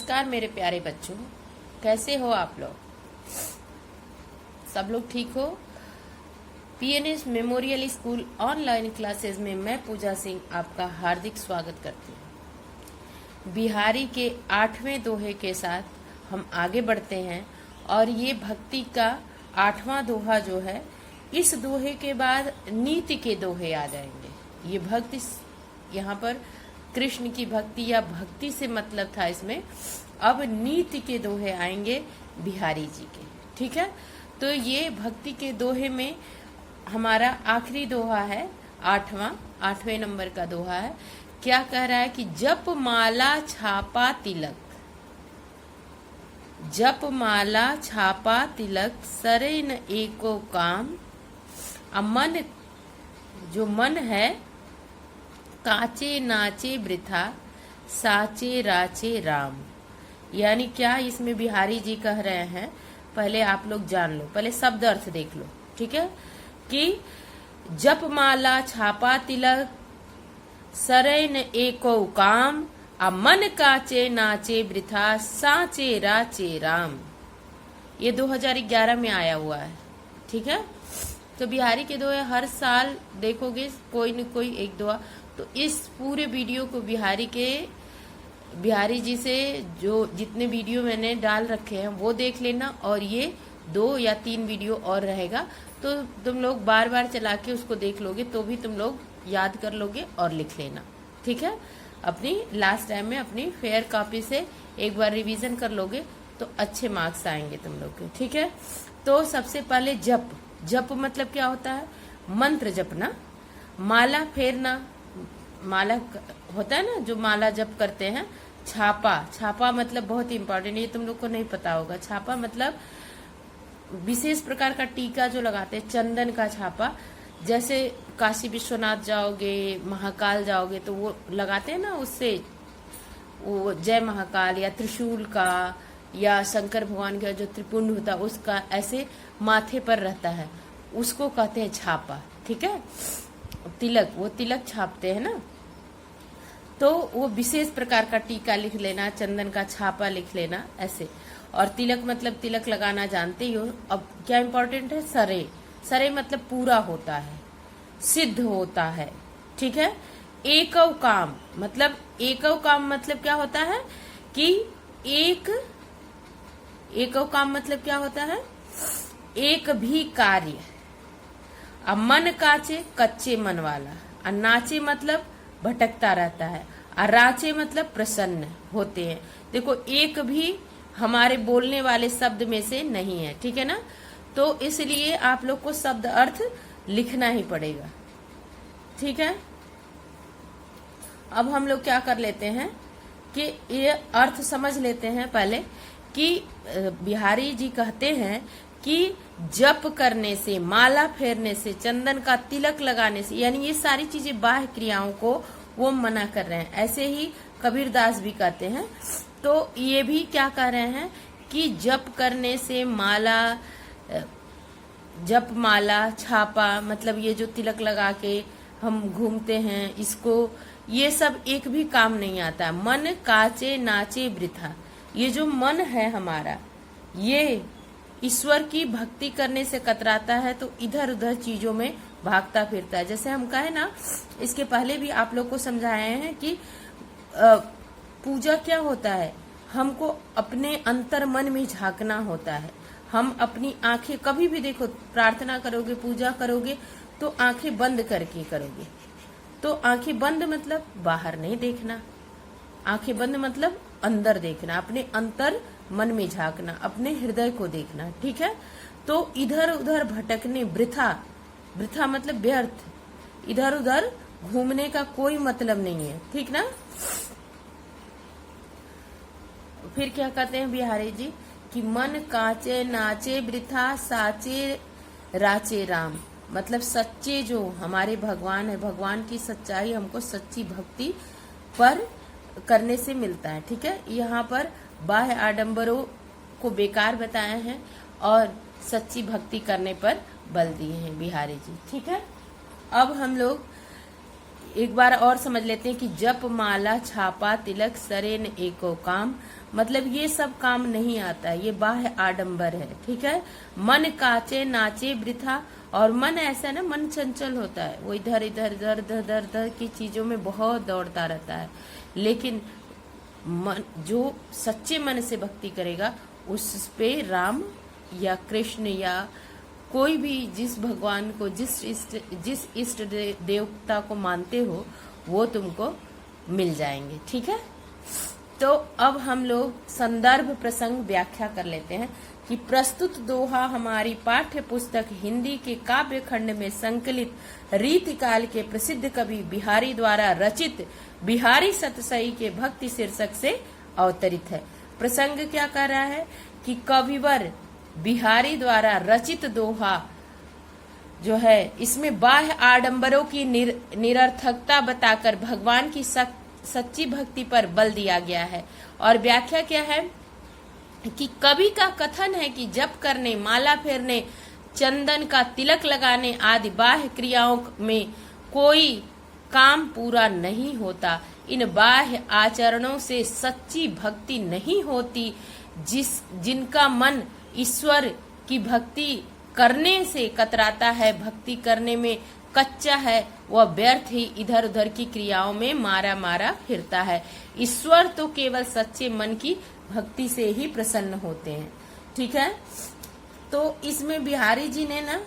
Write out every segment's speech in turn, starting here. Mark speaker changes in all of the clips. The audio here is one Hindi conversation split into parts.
Speaker 1: नमस्कार मेरे प्यारे बच्चों, कैसे हो आप लोग? सब लोग ठीक हो? PNS memorial school online classes में मैं पूजा सिंह आपका हार्दिक स्वागत करती हूँ। बिहारी के 8वें दोहे के साथ हम आगे बढ़ते हैं और ये भक्ति का 8वां दोहा जो है, इस दोहे के बाद नीति के दोहे आ जाएंगे। ये भक्ति यहाँ पर कृष्ण की भक्ति या भक्ति से मतलब था इसमें। अब नीति के दोहे आएंगे बिहारी जी के, ठीक है। तो ये भक्ति के दोहे में हमारा आखिरी दोहा है, 8वें नंबर का दोहा है। क्या कह रहा है कि जप माला छापा तिलक, जप माला छापा तिलक सरे न एको काम। मन, जो मन है, काचे नाचे वृथा साचे राचे राम। यानी क्या इसमें बिहारी जी कह रहे हैं, पहले आप लोग जान लो, पहले शब्द अर्थ देख लो, ठीक है। कि जप माला छापा तिलक सरे न एको काम, मन काचे नाचे वृथा साचे राचे राम। ये 2011 में आया हुआ है, ठीक है। तो बिहारी के दोहे हर साल देखोगे कोई न कोई एक दोहा। तो इस पूरे वीडियो को बिहारी जी से जो जितने वीडियो मैंने डाल रखे हैं वो देख लेना, और ये 2 या 3 वीडियो और रहेगा, तो तुम लोग बार बार चला के उसको देख लोगे तो भी तुम लोग याद कर लोगे और लिख लेना, ठीक है। अपनी लास्ट टाइम में अपनी फेयर कॉपी से एक बार रिवीजन कर लोगे तो अच्छे मार्क्स आएंगे तुम लोग के, ठीक है। तो सबसे पहले जप, जप मतलब क्या होता है? मंत्र जपना। माला फेरना, माला होता है ना जो माला जप करते हैं। छापा, छापा मतलब बहुत इंपॉर्टेंट, ये तुम लोग को नहीं पता होगा। छापा मतलब विशेष प्रकार का टीका जो लगाते हैं, चंदन का छापा। जैसे काशी विश्वनाथ जाओगे, महाकाल जाओगे तो वो लगाते हैं ना, उससे वो जय महाकाल या त्रिशूल का या शंकर भगवान का जो त्रिपुंड होता है उसका ऐसे माथे पर रहता है, उसको कहते हैं छापा, ठीक है। तिलक, वो तिलक छापते हैं ना, तो वो विशेष प्रकार का टीका लिख लेना, चंदन का छापा लिख लेना ऐसे। और तिलक मतलब तिलक लगाना जानते ही हो। अब क्या इंपॉर्टेंट है? सरे, सरे मतलब पूरा होता है, सिद्ध होता है, ठीक है। एकव काम मतलब, एकव काम मतलब क्या होता है कि एकव काम मतलब क्या होता है? एक भी कार्य। अब मन काचे, कच्चे मन वाला। और नाचे मतलब भटकता रहता है। और राचे मतलब प्रसन्न होते हैं। देखो, एक भी हमारे बोलने वाले शब्द में से नहीं है, ठीक है ना। तो इसलिए आप लोग को शब्द अर्थ लिखना ही पड़ेगा, ठीक है। अब हम लोग क्या कर लेते हैं कि ये अर्थ समझ लेते हैं पहले। कि बिहारी जी कहते हैं कि जप करने से, माला फेरने से, चंदन का तिलक लगाने से, यानी ये सारी चीजें बाह्य क्रियाओं को वो मना कर रहे हैं। ऐसे ही कबीरदास भी कहते हैं। तो ये भी क्या कह रहे हैं कि जप करने से, माला, जप माला छापा मतलब ये जो तिलक लगा के हम घूमते हैं, इसको, ये सब एक भी काम नहीं आता। मन काचे नाचे वृथा। ये जो मन है हमारा, ये ईश्वर की भक्ति करने से कतराता है, तो इधर उधर चीजों में भागता फिरता है। जैसे हम कहे ना, इसके पहले भी आप लोग को समझाए हैं कि पूजा क्या होता है, हमको अपने अंतर मन में झांकना होता है। हम अपनी आंखें, कभी भी देखो, प्रार्थना करोगे, पूजा करोगे तो आंखें बंद करके करोगे। तो आंखें बंद मतलब बाहर नहीं देखना, आंखें बंद मतलब अंदर देखना, अपने अंतर मन में झांकना, अपने हृदय को देखना, ठीक है। तो इधर उधर भटकने, वृथा, वृथा मतलब व्यर्थ, इधर उधर घूमने का कोई मतलब नहीं है, ठीक ना। फिर क्या कहते हैं बिहारी जी कि मन काचे नाचे वृथा साचे राचे राम। मतलब सच्चे जो हमारे भगवान है, भगवान की सच्चाई हमको सच्ची भक्ति पर करने से मिलता है, ठीक है। यहाँ पर बाह्य आडंबरों को बेकार बताए हैं और सच्ची भक्ति करने पर बल दिए हैं बिहारी जी, ठीक है। अब हम लोग एक बार और समझ लेते हैं कि जप माला छापा तिलक सरे न एको काम, मतलब ये सब काम नहीं आता है, ये बाह्य आडंबर है। ठीक है। मन काचे नाचे वृथा, और मन ऐसा ना, मन चंचल होता है, वो इधर इधर इधर इधर इधर की चीजों में बहुत दौड़ता रहता है। लेकिन मन जो सच्चे मन से भक्ति करेगा उस पे राम या कृष्ण या कोई भी जिस भगवान को जिस इष्ट देवता को मानते हो वो तुमको मिल जाएंगे। ठीक है। तो अब हम लोग संदर्भ प्रसंग व्याख्या कर लेते हैं कि प्रस्तुत दोहा हमारी पाठ्य पुस्तक हिंदी के काव्य खंड में संकलित रीतिकाल के प्रसिद्ध कवि बिहारी द्वारा रचित बिहारी सतसई के भक्ति शीर्षक से अवतरित है। प्रसंग क्या कर रहा है कि कविवर बिहारी द्वारा रचित दोहा जो है इसमें बाह्य आडंबरों की निरर्थकता बताकर भगवान की सच्ची भक्ति पर बल दिया गया है। और व्याख्या क्या है कि कवि का कथन है कि जप करने, माला फेरने, चंदन का तिलक लगाने आदि बाह्य क्रियाओं में कोई काम पूरा नहीं होता। इन बाह्य आचरणों से सच्ची भक्ति नहीं होती। जिनका मन ईश्वर की भक्ति करने से कतराता है, भक्ति करने में कच्चा है, वह व्यर्थ ही इधर उधर की क्रियाओं में मारा मारा फिरता है। ईश्वर तो केवल सच्चे मन की भक्ति से ही प्रसन्न होते हैं। ठीक है। तो इसमें बिहारी जी ने ना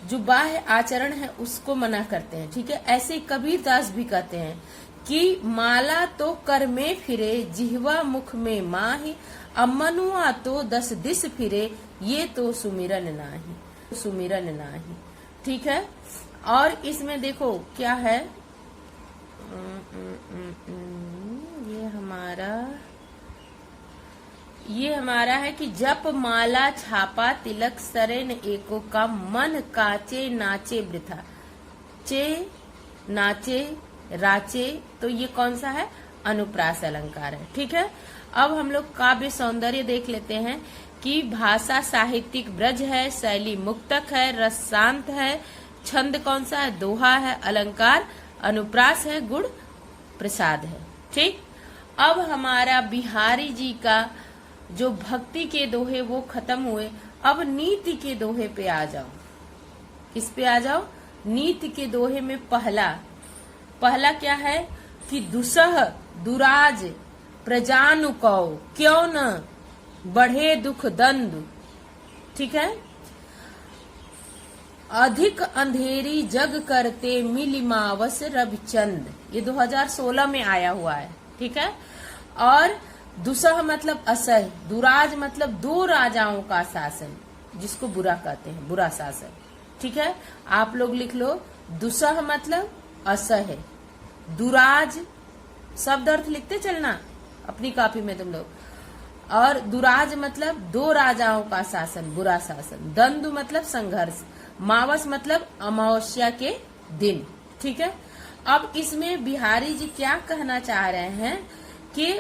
Speaker 1: जो बाह्य आचरण है उसको मना करते हैं। ठीक है। ऐसे कबीर दास भी कहते हैं कि माला तो कर में फिरे, जिह्वा मुख में माही, अमनुआ तो 10 दिस फिरे, ये तो सुमिरन नाही, सुमिरन नाही। ठीक है। और इसमें देखो क्या है, ये हमारा है कि जप माला छापा तिलक सरे न एको का, मन काचे नाचे वृथा, चे नाचे राचे, तो ये कौन सा है, अनुप्रास अलंकार है। ठीक है। अब हम लोग काव्य सौंदर्य देख लेते हैं कि भाषा साहित्यिक ब्रज है, शैली मुक्तक है, रस शांत है, छंद कौन सा है, दोहा है, अलंकार अनुप्रास है, गुण प्रसाद है। ठीक। अब हमारा बिहारी जी का जो भक्ति के दोहे वो खत्म हुए। अब नीति के दोहे पे आ जाओ। किस पे आ जाओ, नीति के दोहे में पहला क्या है कि दुसह दुराज प्रजानुकौ, क्यों न बढ़े दुख दंड। ठीक है। अधिक अंधेरी जग करते मिलिमावस रविचंद, ये 2016 में आया हुआ है। ठीक है। और दुसह मतलब असह, दुराज मतलब दो राजाओं का शासन, जिसको बुरा कहते हैं, बुरा शासन। ठीक है। आप लोग लिख लो, दुसह मतलब असह, दुराज शब्द अर्थ लिखते चलना अपनी कॉपी में तुम लोग, और दुराज मतलब दो राजाओं का शासन, बुरा शासन, दंडु मतलब संघर्ष, मावस मतलब अमावस्या के दिन। ठीक है। अब इसमें बिहारी जी क्या कहना चाह रहे हैं कि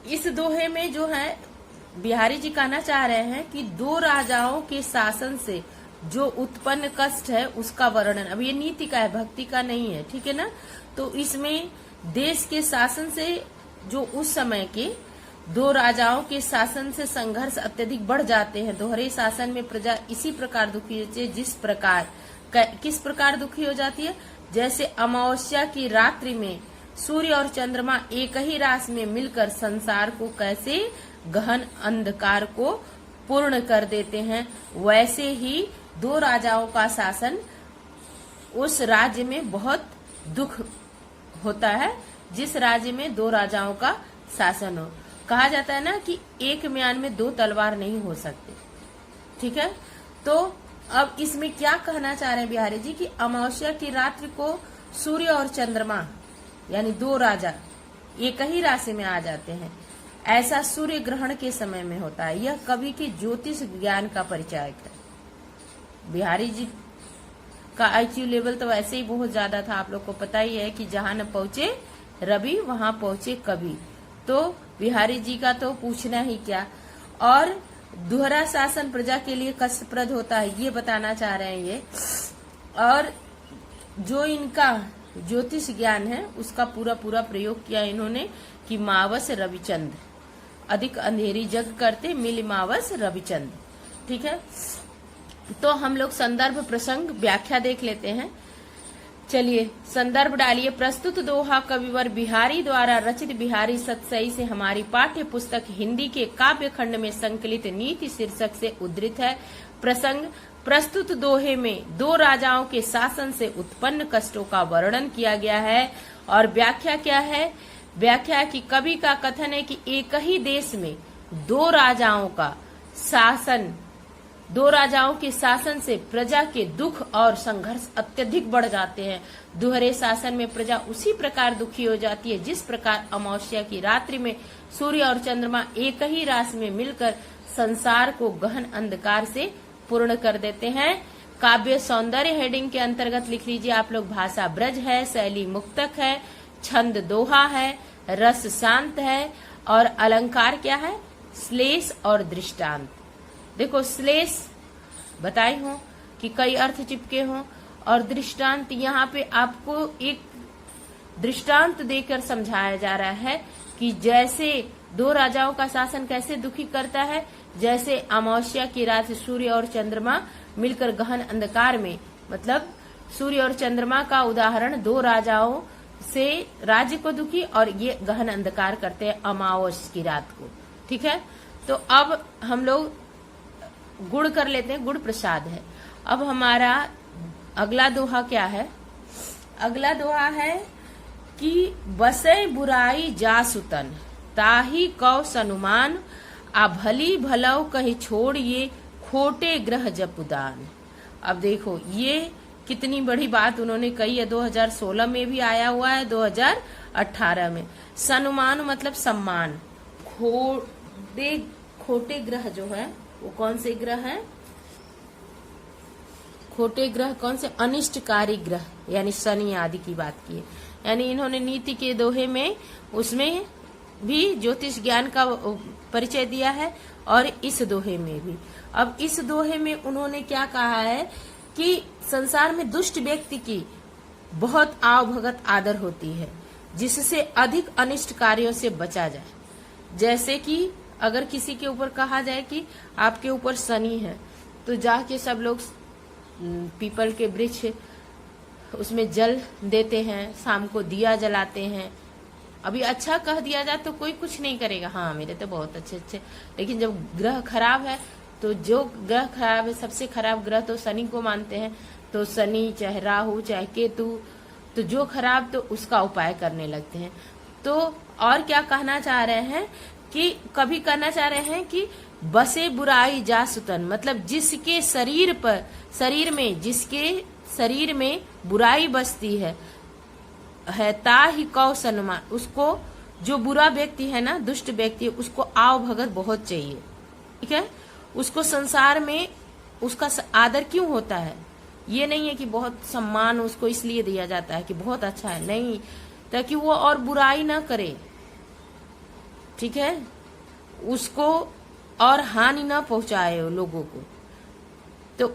Speaker 1: इस दोहे में जो है बिहारी जी कहना चाह रहे हैं कि दो राजाओं के शासन से जो उत्पन्न कष्ट है उसका वर्णन, अब ये नीति का है, भक्ति का नहीं है। ठीक है ना। तो इसमें देश के शासन से, जो उस समय के दो राजाओं के शासन से संघर्ष अत्यधिक बढ़ जाते हैं। दोहरे शासन में प्रजा इसी प्रकार दुखी होती है, किस प्रकार दुखी हो जाती है, जैसे अमावस्या की रात्रि में सूर्य और चंद्रमा एक ही रात में मिलकर संसार को कैसे गहन अंधकार को पूर्ण कर देते हैं, वैसे ही दो राजाओं का शासन, उस राज्य में बहुत दुख होता है जिस राज्य में दो राजाओं का शासन हो। कहा जाता है ना कि एक म्यान में दो तलवार नहीं हो सकते। ठीक है। तो अब इसमें क्या कहना चाह रहे हैं बिहारी जी कि अमावस्या की रात्रि को सूर्य और चंद्रमा यानी दो राजा एक ही राशि में आ जाते हैं, ऐसा सूर्य ग्रहण के समय में होता है। यह कवि के ज्योतिष ज्ञान का परिचायक है। बिहारी जी का आईक्यू लेवल तो वैसे ही बहुत ज्यादा था, आप लोग को पता ही है कि जहां न पहुंचे रवि वहां पहुंचे कवि। तो बिहारी जी का तो पूछना ही क्या। और दोहरा शासन प्रजा के लिए कष्टप्रद होता है, ये बताना चाह रहे हैं ये। और जो इनका ज्योतिष ज्ञान है उसका पूरा पूरा प्रयोग किया इन्होंने कि मावस रविचंद, अधिक अंधेरी जग करते मिल मावस रविचंद। ठीक है, तो हम लोग संदर्भ प्रसंग व्याख्या देख लेते हैं। चलिए संदर्भ डालिए। प्रस्तुत दोहा कविवर बिहारी द्वारा रचित बिहारी सतसई से हमारी पाठ्य पुस्तक हिंदी के काव्य खंड में संकलित नीति शीर्षक से उद्धृत है। प्रसंग, प्रस्तुत दोहे में दो राजाओं के शासन से उत्पन्न कष्टों का वर्णन किया गया है। और व्याख्या क्या है? व्याख्या की कवि का कथन है कि एक ही देश में दो राजाओं के शासन से प्रजा के दुख और संघर्ष अत्यधिक बढ़ जाते हैं। दोहरे शासन में प्रजा उसी प्रकार दुखी हो जाती है जिस प्रकार अमावस्या की रात्रि में सूर्य और चंद्रमा एक ही रात में मिलकर संसार को गहन अंधकार से पूर्ण कर देते हैं। काव्य सौंदर्य हेडिंग के अंतर्गत लिख लीजिए आप लोग। भाषा ब्रज है, शैली मुक्तक है, छंद दोहा है, रस शांत है और अलंकार क्या है? श्लेष और दृष्टांत। देखो श्लेष बताई हूं कि कई अर्थ चिपके हों और दृष्टांत यहाँ पे आपको एक दृष्टांत देकर समझाया जा रहा है कि जैसे दो राजाओं का शासन कैसे दुखी करता है, जैसे अमावस्या की रात सूर्य और चंद्रमा मिलकर गहन अंधकार में, मतलब सूर्य और चंद्रमा का उदाहरण दो राजाओं से राज्य को दुखी और ये गहन अंधकार करते हैं अमावस्या की रात को। ठीक है, तो अब हम लोग गुड़ कर लेते हैं। गुड़ प्रसाद है। अब हमारा अगला दोहा क्या है? अगला दोहा है कि बसे बुराई जासुतन ताही कौ सनुमान, आ भली भलौ कहीं छोड़िए खोटे ग्रह जपुदान। अब देखो ये कितनी बड़ी बात उन्होंने कही है। 2016 में भी आया हुआ है, 2018 में। सनुमान मतलब सम्मान। खोटे ग्रह जो है वो कौन से ग्रह हैं? खोटे ग्रह कौन से? अनिष्टकारी ग्रह, यानी शनि आदि की बात की है। यानी इन्होंने नीति के दोहे में उसमें भी ज्योतिष ज्ञान का परिचय दिया है और इस दोहे में भी। अब इस दोहे में उन्होंने क्या कहा है कि संसार में दुष्ट व्यक्ति की बहुत आवभगत आदर होती है जिससे अधिक अनिष्ट कार्यों से बचा जाए। जैसे कि अगर किसी के ऊपर कहा जाए कि आपके ऊपर शनि है, तो जाके सब लोग पीपल के वृक्ष उसमें जल देते हैं, शाम को दिया जलाते हैं। अभी अच्छा कह दिया जाए तो कोई कुछ नहीं करेगा, हाँ मेरे तो बहुत अच्छे। लेकिन जब ग्रह खराब है तो जो ग्रह खराब है, सबसे खराब ग्रह तो शनि को मानते हैं। तो शनि चाहे राहु चाहे केतु, तो जो खराब तो उसका उपाय करने लगते हैं। तो और क्या कहना चाह रहे हैं कि कभी कहना चाह रहे हैं कि बसे बुराई जासुतन, मतलब जिसके शरीर में बुराई बसती है ताही कौ सन्मान, उसको जो बुरा व्यक्ति है ना, दुष्ट व्यक्ति है, उसको आव भगत बहुत चाहिए। ठीक है, उसको संसार में उसका आदर क्यों होता है? ये नहीं है कि बहुत सम्मान उसको इसलिए दिया जाता है कि बहुत अच्छा है, नहीं, ताकि वो और बुराई ना करे। ठीक है, उसको और हानि ना पहुंचाए लोगों को, तो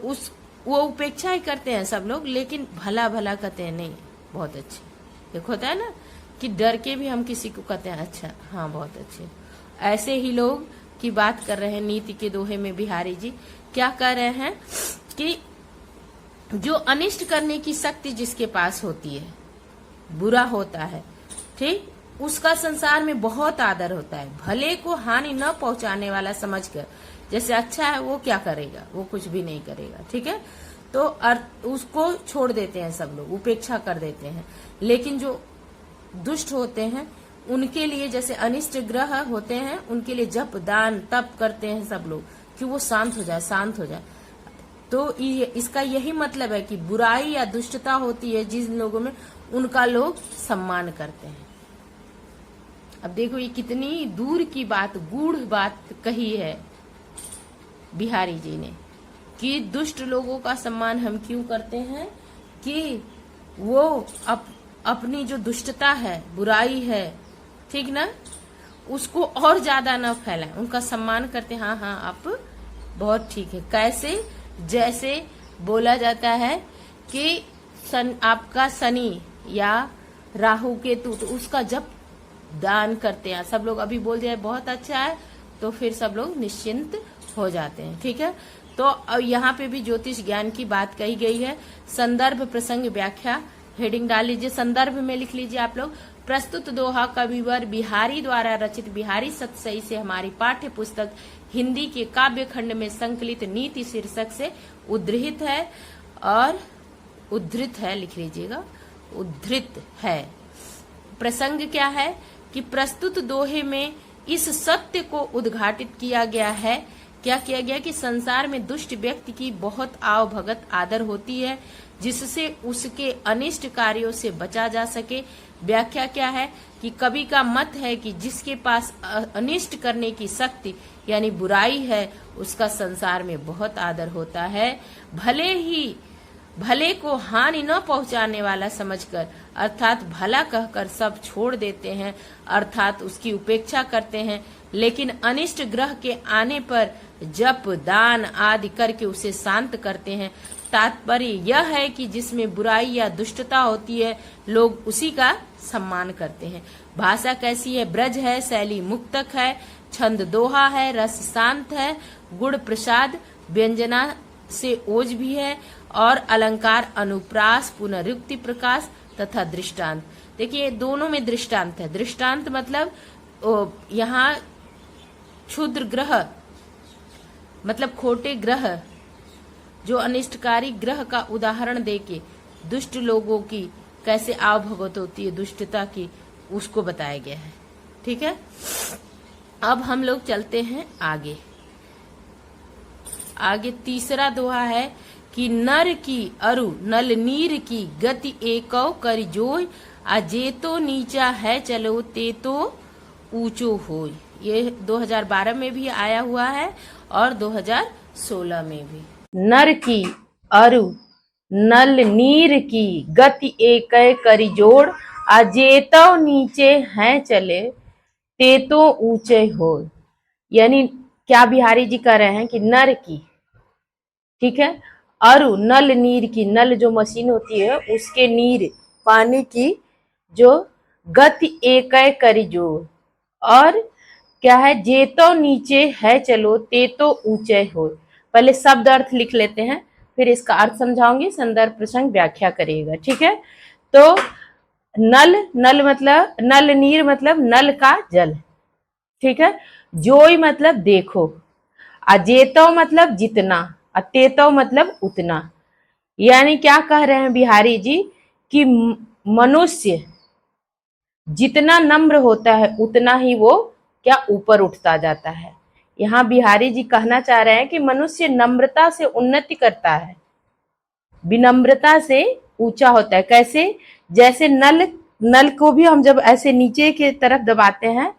Speaker 1: वो उपेक्षा ही करते हैं सब लोग, लेकिन भला भला कहते हैं नहीं बहुत अच्छे। एक होता है ना कि डर के भी हम किसी को कहते हैं अच्छा, हाँ बहुत अच्छे। ऐसे ही लोग की बात कर रहे हैं नीति के दोहे में बिहारी जी। क्या कर रहे हैं कि जो अनिष्ट करने की शक्ति जिसके पास होती है, बुरा होता है, ठीक, उसका संसार में बहुत आदर होता है। भले को हानि न पहुंचाने वाला समझकर, जैसे अच्छा है वो क्या करेगा, वो कुछ भी नहीं करेगा। ठीक है, तो उसको छोड़ देते हैं सब लोग, उपेक्षा कर देते हैं। लेकिन जो दुष्ट होते हैं उनके लिए, जैसे अनिष्ट ग्रह होते हैं, उनके लिए जप दान तप करते हैं सब लोग कि वो शांत हो जाए। तो इसका यही मतलब है कि बुराई या दुष्टता होती है जिन लोगों में, उनका लोग सम्मान करते हैं। अब देखो ये कितनी दूर की बात, गूढ़ बात कही है बिहारी जी ने कि दुष्ट लोगों का सम्मान हम क्यों करते हैं कि वो अपनी जो दुष्टता है, बुराई है, ठीक ना, उसको और ज्यादा न फैलाएं, उनका सम्मान करते हैं। हाँ आप बहुत ठीक है। कैसे? जैसे बोला जाता है कि आपका शनि या राहु केतु, तो उसका जब दान करते हैं सब लोग, अभी बोल दिया बहुत अच्छा है, तो फिर सब लोग निश्चिंत हो जाते हैं। ठीक है, तो यहाँ पे भी ज्योतिष ज्ञान की बात कही गई है। संदर्भ प्रसंग व्याख्या हेडिंग डाल लीजिए, संदर्भ में लिख लीजिए आप लोग। प्रस्तुत दोहा कविवर बिहारी द्वारा रचित बिहारी सतसई से हमारी पाठ्य पुस्तक हिंदी के काव्य खंड में संकलित नीति शीर्षक से उद्धृत है, और उद्धृत है लिख लीजिएगा, उद्धृत है। प्रसंग क्या है कि प्रस्तुत दोहे में इस सत्य को उद्घाटित किया गया है। क्या किया गया कि संसार में दुष्ट व्यक्ति की बहुत आवभगत आदर होती है, जिससे उसके अनिष्ट कार्यों से बचा जा सके। व्याख्या क्या है कि कवि का मत है कि जिसके पास अनिष्ट करने की शक्ति यानी बुराई है, उसका संसार में बहुत आदर होता है। भले को हानि न पहुंचाने वाला समझकर, अर्थात भला कहकर सब छोड़ देते हैं, अर्थात उसकी उपेक्षा करते हैं, लेकिन अनिष्ट ग्रह के आने पर जप दान आदि करके उसे शांत करते हैं। तात्पर्य यह है कि जिसमें बुराई या दुष्टता होती है, लोग उसी का सम्मान करते हैं। भाषा कैसी है? ब्रज है, शैली मुक्तक है, छंद दोहा है, रस शांत है, गुण प्रसाद, व्यंजना से ओज भी है, और अलंकार अनुप्रास, पुनरुक्ति प्रकाश तथा दृष्टांत। देखिए दोनों में दृष्टांत है। दृष्टांत मतलब यहाँ क्षुद्र ग्रह मतलब खोटे ग्रह, जो अनिष्टकारी ग्रह का उदाहरण देके दुष्ट लोगों की कैसे आवभगत होती है, दुष्टता की, उसको बताया गया है। ठीक है, अब हम लोग चलते हैं आगे। आगे तीसरा दोहा है कि नर की अरु नल नीर की गति एकौ कर जोय, अजेतो नीचा है चलो ते तो ऊंचो होय। ये 2012 में भी आया हुआ है और 2016 में भी। नर की अरु नल नीर की गति एक करी जोड़, अजेतो नीचे हैं चले ते तो ऊंचे हो। यानी क्या बिहारी जी कह रहे हैं कि नर की, ठीक है, अरु नल नीर की, नल जो मशीन होती है उसके नीर पानी की जो गति एक करी जोड़, और क्या है, जेतो नीचे है चलो ते तो ऊंचे हो। पहले शब्द अर्थ लिख लेते हैं, फिर इसका अर्थ समझाऊंगी, संदर्भ प्रसंग व्याख्या करिएगा। ठीक है, तो नल, नल मतलब नल नीर मतलब नल का जल। ठीक है, जोई मतलब देखो, अजेतो मतलब जितना, अतेतो मतलब उतना। यानी क्या कह रहे हैं बिहारी जी कि मनुष्य जितना नम्र होता है उतना ही वो क्या ऊपर उठता जाता है। यहाँ बिहारी जी कहना चाह रहे हैं कि मनुष्य नम्रता से उन्नति करता है, विनम्रता से ऊंचा होता है। कैसे? जैसे नल को भी हम जब ऐसे नीचे के तरफ दबाते हैं,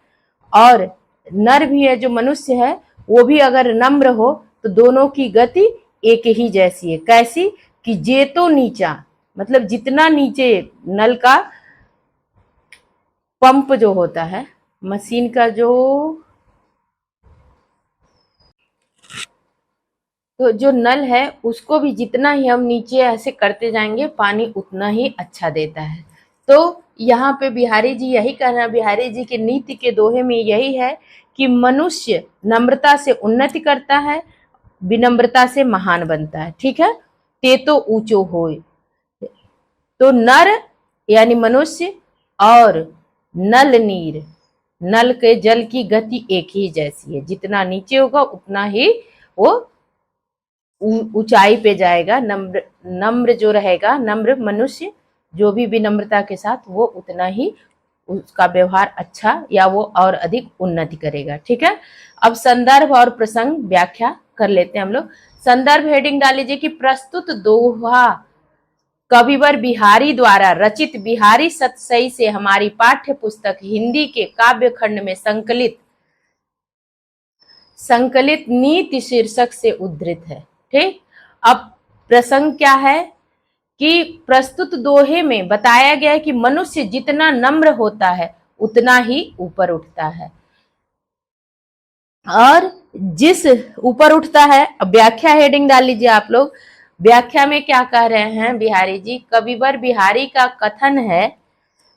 Speaker 1: और नर भी है जो मनुष्य है वो भी अगर नम्र हो तो दोनों की गति एक ही जैसी है। कैसी? कि जेतो नीचा मतलब जितना नीचे नल का पंप जो होता है, मशीन का जो नल है उसको भी जितना ही हम नीचे ऐसे करते जाएंगे पानी उतना ही अच्छा देता है। तो यहाँ पे बिहारी जी यही कहना, बिहारी जी के नीति के दोहे में यही है कि मनुष्य नम्रता से उन्नति करता है, विनम्रता से महान बनता है। ठीक है, ते तो ऊंचो होय। तो नर यानी मनुष्य और नल नीर, नल के जल की गति एक ही जैसी है, जितना नीचे होगा उतना ही वो ऊंचाई पे जाएगा। नम्र जो रहेगा, नम्र मनुष्य जो भी विनम्रता के साथ, वो उतना ही उसका व्यवहार अच्छा या वो और अधिक उन्नति करेगा। ठीक है, अब संदर्भ और प्रसंग व्याख्या कर लेते हैं हम लोग। संदर्भ हेडिंग डाल लीजिए कि प्रस्तुत दोहा कविवर बिहारी द्वारा रचित बिहारी सतसई से हमारी पाठ्य पुस्तक हिंदी के काव्य खंड में संकलित नीति शीर्षक से उद्धृत है। ठीक, अब प्रसंग क्या है कि प्रस्तुत दोहे में बताया गया है कि मनुष्य जितना नम्र होता है उतना ही ऊपर उठता है, और जिस ऊपर उठता है, अब व्याख्या हेडिंग डाल लीजिए आप लोग, व्याख्या में क्या कह रहे हैं बिहारी जी? कविवर बिहारी का कथन है,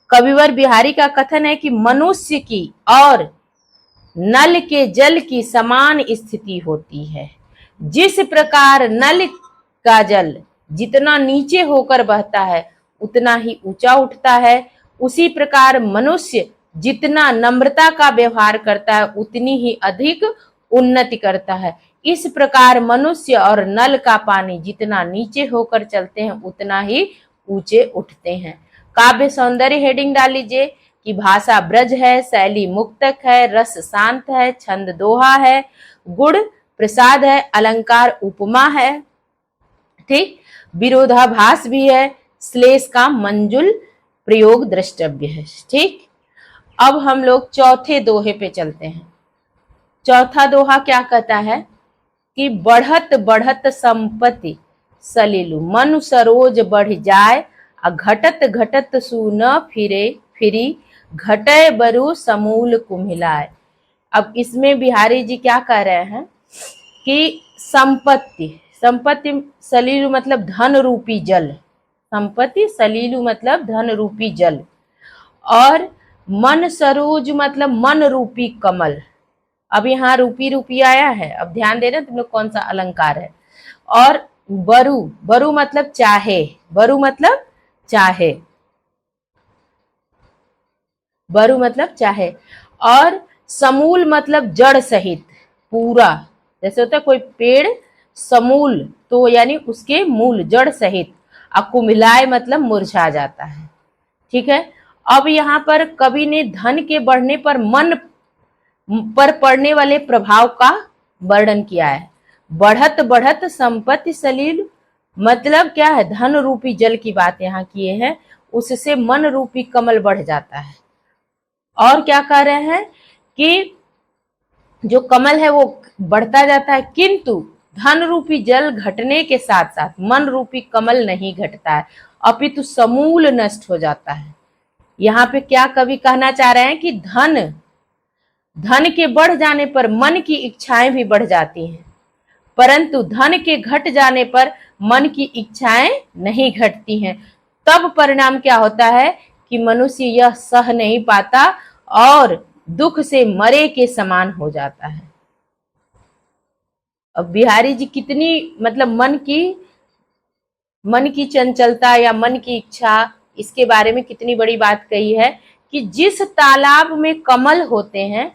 Speaker 1: कविवर बिहारी का कथन है कि मनुष्य की और नल के जल की समान स्थिति होती है। जिस प्रकार नल का जल जितना नीचे होकर बहता है उतना ही ऊंचा उठता है, उसी प्रकार मनुष्य जितना नम्रता का व्यवहार करता है उतनी ही अधिक उन्नति करता है। इस प्रकार मनुष्य और नल का पानी जितना नीचे होकर चलते हैं उतना ही ऊंचे उठते हैं। काव्य सौंदर्य हेडिंग डाल लीजिए कि भाषा ब्रज है, शैली मुक्तक है, रस शांत है, छंद दोहा है, गुण प्रसाद है, अलंकार उपमा है, ठीक, विरोधाभास भी है, श्लेष का मंजुल प्रयोग द्रष्टव्य है। ठीक, अब हम लोग चौथे दोहे पे चलते हैं। चौथा दोहा क्या कहता है कि बढ़त बढ़त संपत्ति सलीलु, मन सरोज बढ़ जाए, घटत घटत सुन फिरे फिरी, घटे बरु समूल कुम्हिलाए। अब इसमें बिहारी जी क्या कह रहे हैं कि संपत्ति, संपत्ति सलीलु मतलब धन रूपी जल, संपत्ति सलीलु मतलब धन रूपी जल, और मन सरोज मतलब मन रूपी कमल। अब यहाँ रूपी रूपी आया है, अब ध्यान देना तुम लोग कौन सा अलंकार है। और बरु, बरु मतलब चाहे, बरु मतलब चाहे, बरु मतलब चाहे, और समूल मतलब जड़ सहित पूरा। जैसे होता है कोई पेड़ समूल तो यानी उसके मूल जड़ सहित, और कुम्हिलाए मतलब मुरझा जाता है। ठीक है, अब यहाँ पर कवि ने धन के बढ़ने पर मन पर पड़ने वाले प्रभाव का वर्णन किया है। बढ़त बढ़त संपत्ति सलील मतलब क्या है, धन रूपी जल की बात यहाँ किए हैं, उससे मन रूपी कमल बढ़ जाता है। और क्या कह रहे हैं कि जो कमल है वो बढ़ता जाता है, किंतु धन रूपी जल घटने के साथ साथ मन रूपी कमल नहीं घटता है, अपितु समूल नष्ट हो जाता है। यहाँ पे क्या कवि कहना चाह रहे हैं कि धन के बढ़ जाने पर मन की इच्छाएं भी बढ़ जाती हैं, परंतु धन के घट जाने पर मन की इच्छाएं नहीं घटती हैं। तब परिणाम क्या होता है कि मनुष्य यह सह नहीं पाता और दुख से मरे के समान हो जाता है। अब बिहारी जी कितनी मतलब मन की चंचलता या मन की इच्छा, इसके बारे में कितनी बड़ी बात कही है कि जिस तालाब में कमल होते हैं,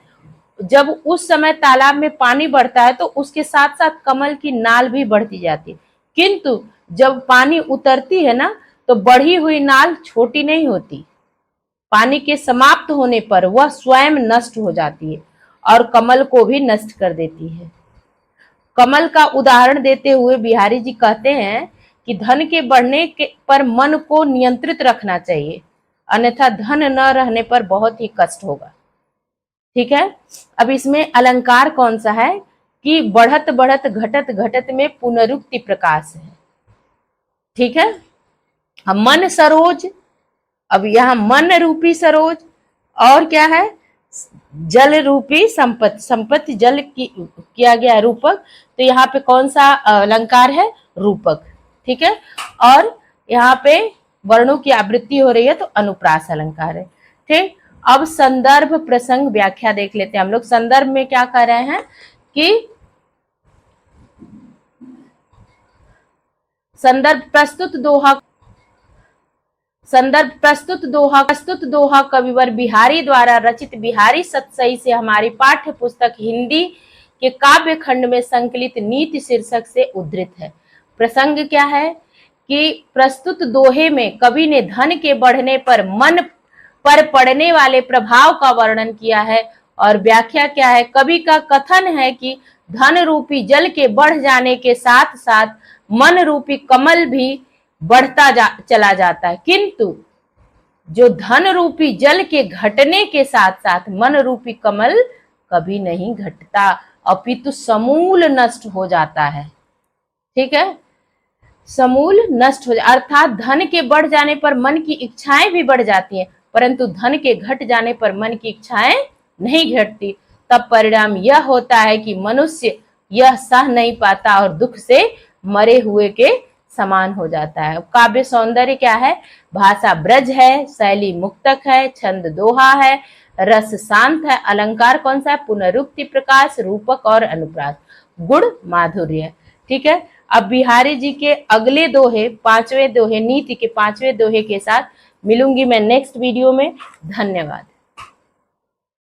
Speaker 1: जब उस समय तालाब में पानी बढ़ता है तो उसके साथ साथ कमल की नाल भी बढ़ती जाती है, किंतु जब पानी उतरती है ना तो बढ़ी हुई नाल छोटी नहीं होती, पानी के समाप्त होने पर वह स्वयं नष्ट हो जाती है और कमल को भी नष्ट कर देती है। कमल का उदाहरण देते हुए बिहारी जी कहते हैं कि धन के बढ़ने पर मन को नियंत्रित रखना चाहिए, अन्यथा धन न रहने पर बहुत ही कष्ट होगा। ठीक है, अब इसमें अलंकार कौन सा है कि बढ़त बढ़त घटत घटत में पुनरुक्ति प्रकाश है। ठीक है, अब मन सरोज, अब यहाँ मन रूपी सरोज और क्या है, जल रूपी संपत्ति, संपत्ति जल की किया गया रूपक, तो यहाँ पे कौन सा अलंकार है, रूपक। ठीक है, और यहाँ पे वर्णों की आवृत्ति हो रही है तो अनुप्रास अलंकार है। ठीक, अब संदर्भ प्रसंग व्याख्या देख लेते हैं हम लोग। संदर्भ में क्या कर रहे हैं कि संदर्भ प्रस्तुत दोहा कविवर बिहारी द्वारा रचित बिहारी सतसई से हमारी पाठ्य पुस्तक हिंदी के काव्य खंड में संकलित नीति शीर्षक से उद्धृत है। प्रसंग क्या है कि प्रस्तुत दोहे में कवि ने धन के बढ़ने पर मन पर पड़ने वाले प्रभाव का वर्णन किया है, और व्याख्या क्या है, कवि का कथन है कि धन रूपी जल के बढ़ जाने के साथ साथ मन रूपी कमल भी बढ़ता चला जाता है, किंतु जो धन रूपी जल के घटने के साथ साथ मन रूपी कमल कभी नहीं घटता, अपितु समूल नष्ट हो जाता है। ठीक है, समूल नष्ट हो जाता, अर्थात धन के बढ़ जाने पर मन की इच्छाएं भी बढ़ जाती हैं, परंतु धन के घट जाने पर मन की इच्छाएं नहीं घटती। तब परिणाम यह होता है कि मनुष्य यह सह नहीं पाता और दुख से मरे हुए के
Speaker 2: समान हो जाता है। काव्य सौंदर्य क्या है? भाषा ब्रज है, शैली मुक्तक है, छंद दोहा है, रस शांत है, अलंकार कौन सा है? पुनरुक्ति, प्रकाश, रूपक और अनुप्रास, गुण माधुर्य। ठीक है, अब बिहारी जी के अगले दोहे, पांचवें दोहे, नीति के पांचवें दोहे के साथ मिलूंगी मैं नेक्स्ट वीडियो में। धन्यवाद।